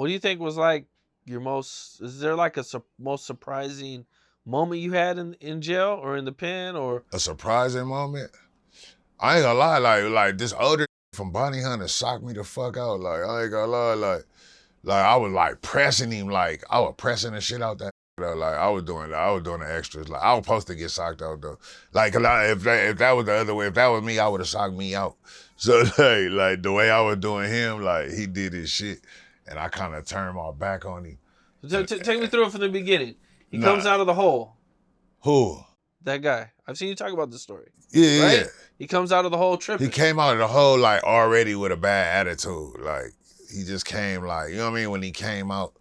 What do you think was like your most? Is there like a most surprising moment you had in jail or in the pen or a surprising moment? I ain't gonna lie, like this older from Bounty Hunter shocked me the fuck out. Like, I ain't gonna lie, like I was like pressing him, like I was pressing the shit out that though. Like I was doing the extras. Like I was supposed to get socked out though. Like if that was the other way, if that was me, I would have socked me out. So like the way I was doing him, like he did his shit, and I kind of turned my back on him. Take me through it from the beginning. He comes Nah, out of the hole. who? That guy. I've seen you talk about this story. Yeah, Right? yeah. He comes out of the hole He tripping. came out of the hole like already with a bad attitude. Like he just came like, you know what I mean? When he came out,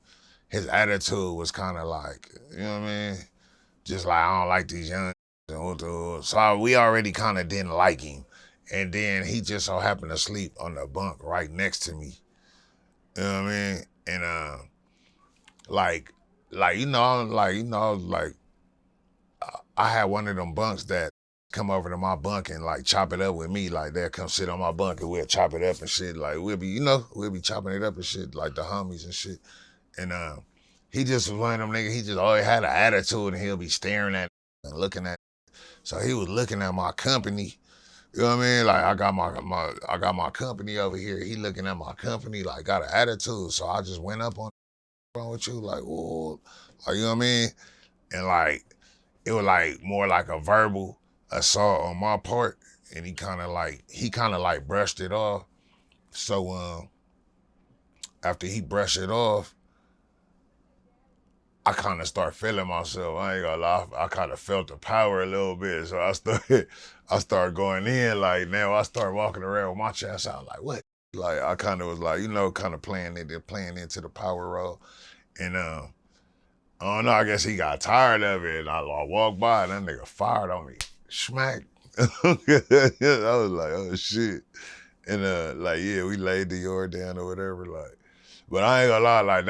his attitude was kind of like, you know what I mean? Just like, I don't like these young. So we already kind of didn't like him. And then he just so happened to sleep on the bunk right next to me. You know what I mean? And like I had one of them bunks that come over to my bunk and like chop it up with me. Like they'll come sit on my bunk and we'll chop it up and shit. Like we'll be chopping it up and shit, like the homies and shit. And he just was one of them niggas, he just always had an attitude and he'll be staring at and looking at. So he was looking at my company. You know what I mean? Like I got my company over here. He looking at my company, like got an attitude. So I just went up on wrong with you, like, whoa, like, you know what I mean? And like it was like more like a verbal assault on my part, and he kind of like brushed it off. So after he brushed it off, I kind of start feeling myself. I ain't gonna lie, I kind of felt the power a little bit. So I started going in. Like now I start walking around with my chest out. Like what? Like I kind of was like, kind of playing into the power role. And I don't know, I guess he got tired of it. And I walked by and that nigga fired on me. Smack. I was like, oh shit. And like, yeah, we laid the yard down or whatever. Like, but I ain't gonna lie, like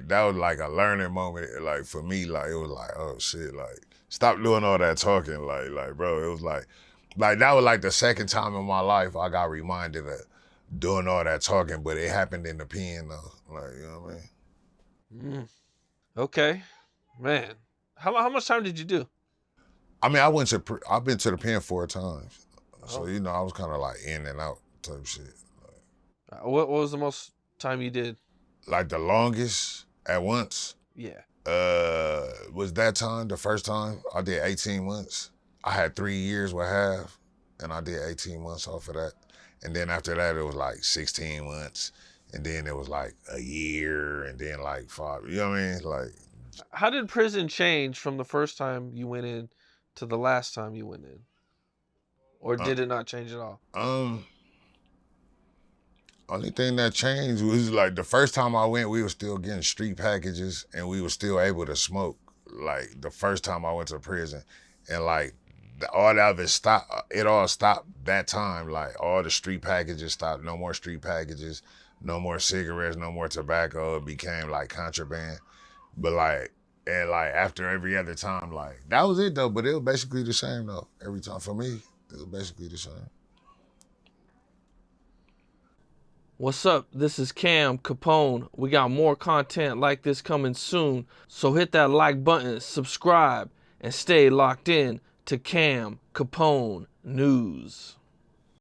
that was like a learning moment. Like for me, like it was like, oh shit, like stop doing all that talking. Like bro, it was like that was like the second time in my life I got reminded of doing all that talking, but it happened in the pen though. Like, you know what I mean? Okay. Man. How much time did you do? I mean, I've been to the pen 4 times. So, Oh. I was kind of like in and out type shit. What was the most time you did? Like the longest at once Yeah. was that time, the first time I did 18 months. I had 3 years with half, and I did 18 months off of that. And then after that, it was like 16 months. And then it was like a year, and then like 5. You know what I mean? Like, How did prison change from the first time you went in to the last time you went in? Or did it not change at all? Only thing that changed was like the first time I went, we were still getting street packages and we were still able to smoke. Like the first time I went to prison, and like all of it stopped. It all stopped that time. Like all the street packages stopped. No more street packages. No more cigarettes. No more tobacco. It became like contraband. But like, and like after every other time, like that was it though. But it was basically the same though. Every time for me, it was basically the same. What's up? This is Cam Capone. We got more content like this coming soon. So hit that like button, subscribe, and stay locked in to Cam Capone News.